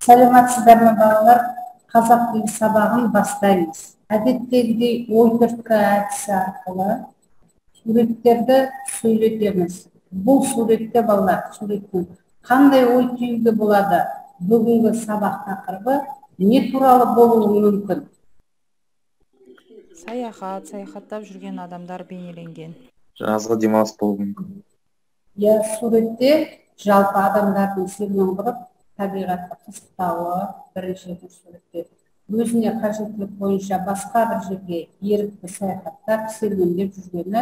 Сәлеметсіздер ме балалар? Қазақ тілі сабағын бастаймыз. Әдеттегідей ой түрткі әдісі арқылы суреттерді сөйлетеміз. Бұл суретте балалар суреттің қандай ой түюге болады? Бүгінгі сабақ тақырыбы не туралы болуы мүмкін? Саяхаттап жүрген адамдар бейнеленген. Жазғы демалыс болуы мүмкін. Суретте жалпы адамдардың серуен құрып, табиғатты қызықтауы бірінші суретте. Өзіне қажеттілік бойынша басқа бір жерге ерікті саяхаттап, серуендеп жүргені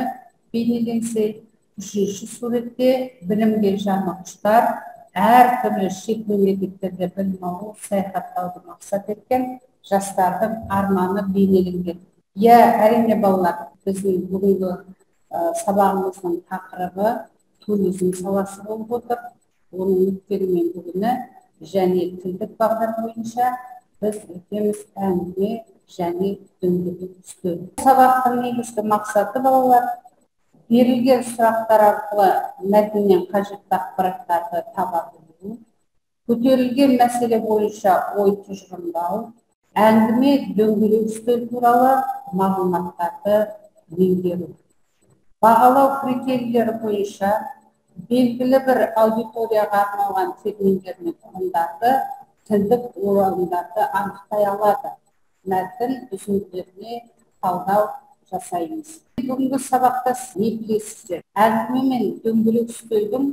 бейнеленсе, үшінші суретте білімге жаны құштар, әртүрлі шет мемлекеттерде білім алу, саяхаттауды мақсат еткен жастардың арманы бейнеленген. Әрине балалар, біздің бүгінгі сабағымыздың тақырыбы туризм саласы болып отыр. Оның өткені мен бүгіні және тілдік бағдар бойынша біз өтеміз әңгіме және дөңгелек үстел. Сабақтың негізгі мақсаты балалар берілген сұрақтар арқылы мәтіннен қажетті ақпараттарды таба білу, көтерілген мәселе бойынша ой тұжырымдау, әңгіме дөңгелек үстел туралы мағлұматтарды меңгеру. Бағалау критерийлері бойынша белгілі бір аудиторияға арналған терминдер мен ұғымдарды, тілдік оралымдарды анықтай алады. Мәтін үзінділеріне талдау жасаймыз. Бүгінгі сабақта не білесіздер? Әңгіме мен дөңгелек үстелдің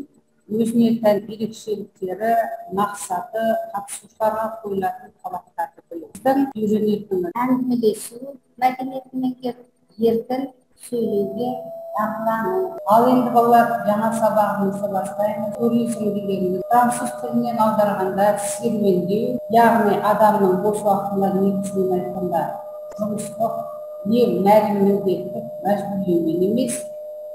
өзіне тән ерекшеліктері, мақсаты, қатысушыларға қойылатын талаптарды білу. Біздің үйренетініміз әңгімелесу мәдениетін меңгеру, еркін сөйлеуге дағдылану. Ал енді балалар, жаңа сабағымызды бастаймыз. Туризм дегеніміз француз тілінен аударғанда серуендеу, яғни адамның бос уақытында негізінен айтқанда жұмыстық не мәлім міндеттік мәжбүрлеумен емес,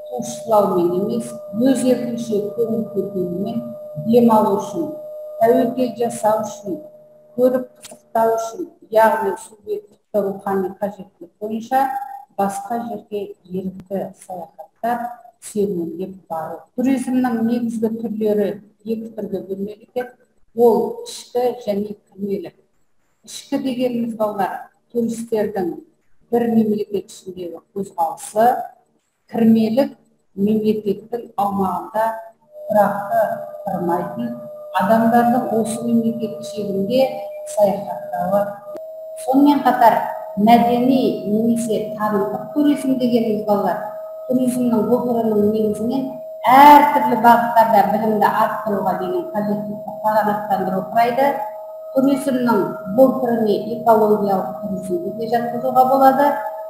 тосшылаумен емес, өз еркінше көңіл көтерумен демалу үшін, тәуекел жасау үшін, көріп қызықтау үшін, яғни субъективті рухани қажеттілік бойынша басқа жерге ерікті саяхаттап, серуендеп бару. Туризмнің негізгі түрлері екі түрге бөлінеді екен. Ол ішкі және кірмелі. Ішкі дегеніміз балалар, туристердің бір мемлекет ішіндегі қозғалысы, кірмелік мемлекеттің аумағында тұрақты тұрмайтын адамдардың осы мемлекет шегінде саяхаттауы. Сонымен қатар мәдени немесе танымдық туризм дегеніміз балалар, туризмнің бұл түрінің негізінен әртүрлі бағыттарда білімді арттыруға деген қажеттілікті қанағаттандыру құрайды. Туризмнің бұл түріне экологиялық туризмді де жатқызуға болады.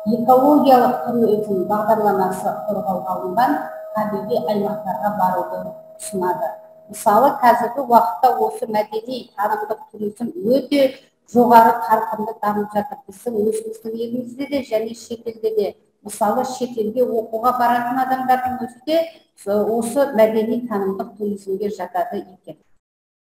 Экологиялық туризм бағдарламасы қорғауға алынған табиғи аймақтарға баруды ұсынады. Мысалы, қазіргі уақытта осы мәдени танымдық туризм өте жоғары қарқынды дамып жатыр. Біздің өзіміздің елімізде де және шетелде де. Мысалы, шетелге оқуға баратын адамдардың өзі де осы мәдени танымдық туризмге жатады екен.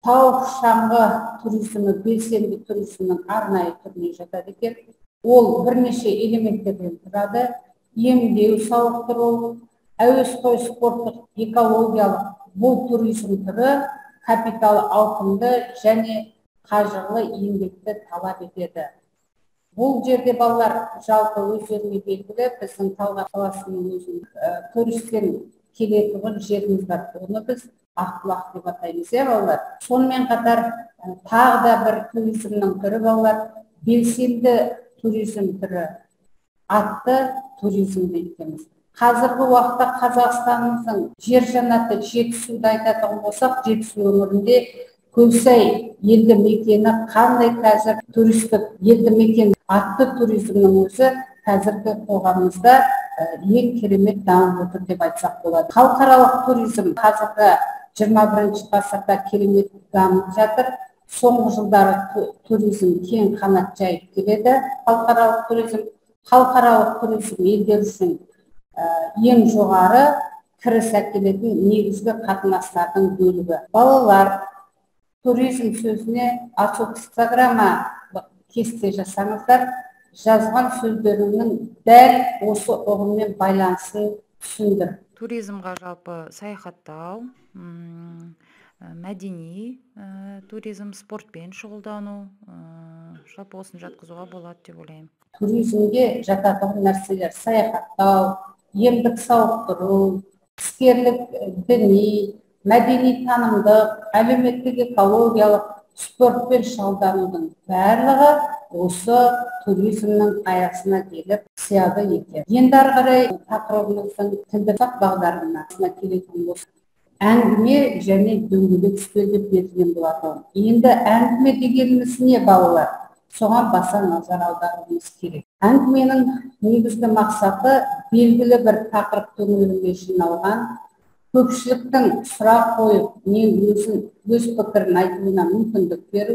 Тау шаңғы туризмі белсенді туризмнің арнайы түріне жатады екен. Ол бірнеше элементтерден тұрады. Емдеу, сауықтыру, әуесқой спорттық, экологиялық. Бұл туризм түрі капиталы ауқымды және қажырлы еңбекті талап етеді. Бұл жерде балалар жалпы өздеріне белгілі, біздің Талғар қаласының өзінің туристер келетін жеріміз бар. Оны біз Ақбұлақ деп атаймыз, балалар. Сонымен қатар тағы да бір туризмнің түрі балалар, белсенді туризм түрі, атты туризм дейтініміз. Қазіргі уақытта Қазақстанымыздың жер жаннаты Жетісуды айтатын болсақ, Жетісу өңірінде Көлсай елді мекені қандай қазір туристік елді мекен атты туризмнің өзі қазіргі қоғамымызда ең керемет дамып отыр деп айтсақ болады. Халықаралық туризм қазіргі 21 ғасырда керемет дамып жатыр. Соңғы жылдары туризм кең қанат жайып келеді. Халықаралық туризм елдер үшін ең жоғары кіріс әкелетін негізгі қатынастардың бөлігі. Балалар, туризм сөзіне орфографияма кесте жасаңыздар, жазған сөздерінің дәл осы ұғыммен байланысын түсіндір. Туризмға жалпы саяхаттау, мәдени туризм, спортпен шұғылдану, жалпы осыны жатқызуға болады деп ойлаймын. Туризмге жататын нәрселер саяхаттау, емдік сауықтыру, іскерлік, діни, мәдени танымдық, әлеуметтік экологиялық, спортпен шұғылданудың барлығы осы туризмнің аясына келіп сыяды екен. Енді ары қарай тақырыбымыздың тілдік бағдарына келетін болсақ, әңгіме және дөңгелек үстел деп берілген болатын. Енді әңгіме дегеніміз не, балалар? Соған баса назар аударуымыз керек. Әңгіменің негізгі мақсаты белгілі бір тақырып төңірегінде жиналған көпшіліктің сұрақ қойып, не өз пікірін айтуына мүмкіндік беру.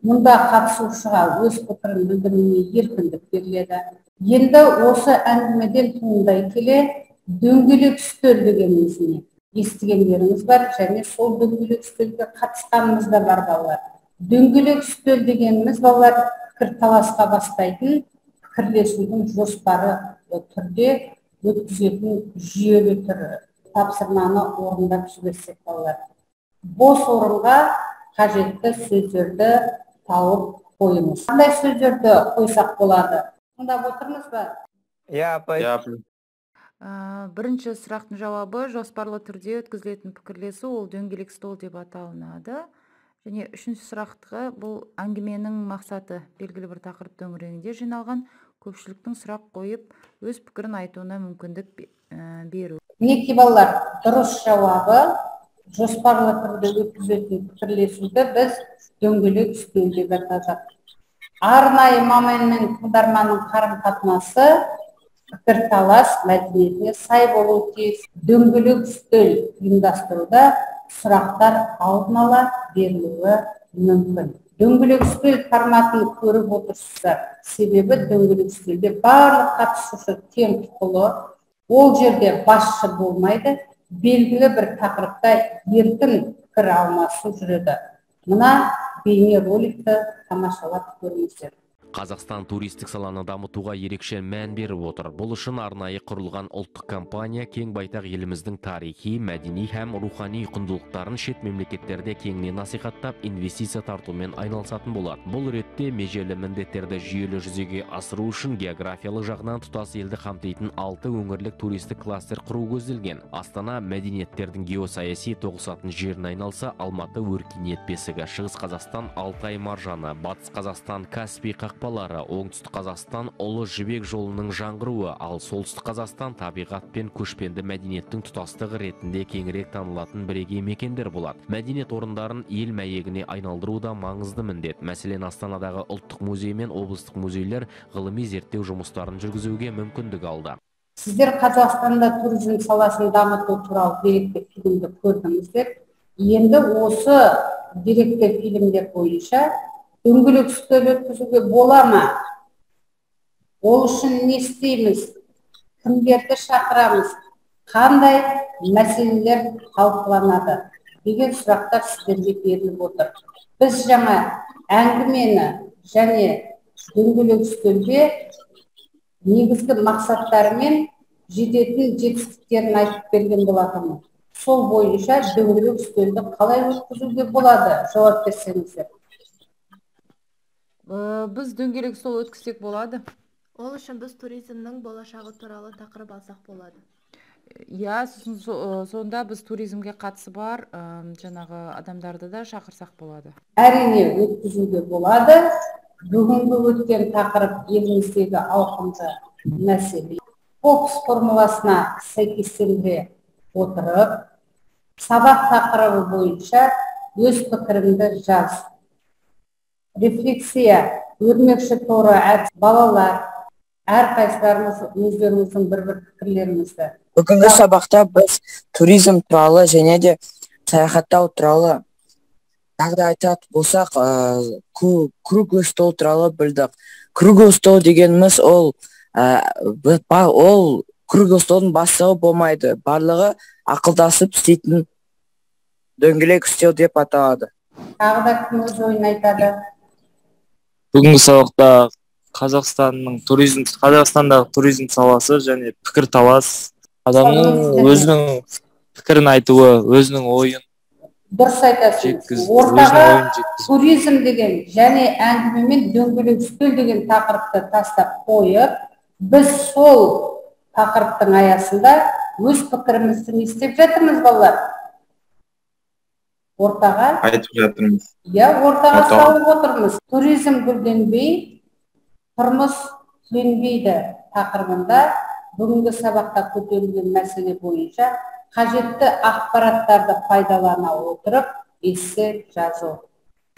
Мұнда қатысушыға өз пікірін білдіруіне еркіндік беріледі. Енді осы әңгімеден туындай келе дөңгелек үстел дегеніміз не? Естігендеріңіз бар, және сол дөңгелек үстелге қатысқанымыз да бар, балалар. Дөңгелек үстел дегеніміз, балалар, пікірталасқа бастайтын, пікірлесудің жоспары түрде өткізетін жүйелі түрі. Тапсырманы орындап жіберсек, балалар, бос орынға қажетті сөздерді тауып қойыңыз. Қандай сөздерді қойсақ болады? Тыңдап отырмыз ба? Иә, апай. Бірінші сұрақтың жауабы жоспарлы түрде өткізілетін пікірлесу, ол дөңгелек стол деп аталынады. Және үшінші сұрақтығы бұл әңгіменің мақсаты белгілі бір тақырып төңірегінде жиналған көпшіліктің сұрақ қойып, өз пікірін айтуына мүмкіндік беру. Мінекей, балалар, дұрыс жауабы жоспарлы түрде өткізілетін пікірлесуді біз дөңгелек үстел деп атадық. Арнайы маман мен тыңдарманның қарым-қатынасы пікірталас мәдениетіне сай болуы тиіс. Дөңгелек үстел ұйымдастыруда сұрақтар алдын ала берілуі мүмкін. Дөңгелек үстел форматын көріп отырсыздар. Себебі дөңгелек үстелде барлық қатысушы тең құқылы, ол жерде басшы болмайды, белгілі бір тақырыпта еркін пікір алмасу жүреді. Мына бейне роликті тамашалап көріңіздер. Қазақстан туристік саланы дамытуға ерекше мән беріп отыр. Бұл үшін арнайы құрылған ұлттық компания кең байтақ еліміздің тарихи, мәдени һәм рухани құндылықтарын шет мемлекеттерде кеңінен насихаттап, инвестиция тартумен айналысатын болады. Бұл ретте межелі міндеттерді жүйелі жүзеге асыру үшін географиялық жағынан тұтас елді қамтитын 6 өңірлік туристік кластер құру көзделген. Астана мәдениеттердің геосаяси тоғысатын жеріне айналса, Алматы өркениет бесігі, Шығыс Қазақстан Алтай маржаны, Батыс Қазақстан Каспий қақпалары, оңтүстік Қазақстан Ұлы Жібек жолының жаңғыруы, ал солтүстік Қазақстан табиғат пен көшпенді мәдениеттің тұтастығы ретінде кеңірек танылатын бірегей мекендер болады. Мәдениет орындарын ел мәйегіне айналдыру да маңызды міндет. Мәселен, Астанадағы ұлттық музей мен облыстық музейлер ғылыми зерттеу жұмыстарын жүргізуге мүмкіндік алды. Сіздер Қазақстанда туризм саласын дамыту туралы деректі фильмді көрдіңіздер. Енді осы деректі фильмдер бойынша дөңгелек үстел өткізуге бола ма? Ол үшін не істейміз? Кімдерді шақырамыз? Қандай мәселелер талқыланады? Деген сұрақтар сіздерге беріліп отыр. Біз жаңа әңгімені және дөңгелек үстелде негізгі мақсаттары мен жететін жетістіктерін айтып берген болатынмын. Сол бойынша дөңгелек үстелді қалай өткізуге болады? Жауап берсеңіздер. Біз дөңгелек стол өткізсек болады. Ол үшін біз туризмнің болашағы туралы тақырып алсақ болады. Иә, сонда біз туризмге қатысы бар жаңағы адамдарды да шақырсақ болады. Әрине өткізуге болады. Бүгінгі өткен тақырып еліміздегі ауқымды мәселе. Фокус формуласына сәйкестендіре отырып, сабақ тақырыбы бойынша өз пікіріңді жаз. Рефлексия, өрмекші торы әдіс, балалар, әрқайсыларыңыз өздеріңіздің бір-бір пікірлеріңізді. Бүгінгі сабақта біз туризм туралы және де саяхаттау туралы тағы да айтатын болсақ, круглый стол туралы білдік. Круглый стол дегеніміз ол круглый столдың бастығы болмайды. Барлығы ақылдасып істейтін дөңгелек үстел деп аталады. Тағы да кім өз ойын айтады? Бүгінгі сабақта Қазақстандағы туризм саласы және пікірталас, адамның өзінің пікірін айтуы, өзінің ойын дұрыс айтасыз. өзінің Ортаға ойын жеткізіп. туризм деген және әңгімемен дөңгелек үстел деген тақырыпты тастап қойып, біз сол тақырыптың аясында өз пікірімізді не істеп жатырмыз, балалар? Ортаға айтып жатырмыз. ортаға Ортаға. салып отырмыз. Туризм гүлденбей, тұрмыс түзенбейді тақырыбында бүгінгі сабақта көтерілген мәселе бойынша қажетті ақпараттарды пайдалана отырып эссе жазу.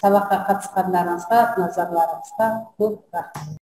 Сабаққа қатысқандарыңызға, назарларыңызға көп рахмет.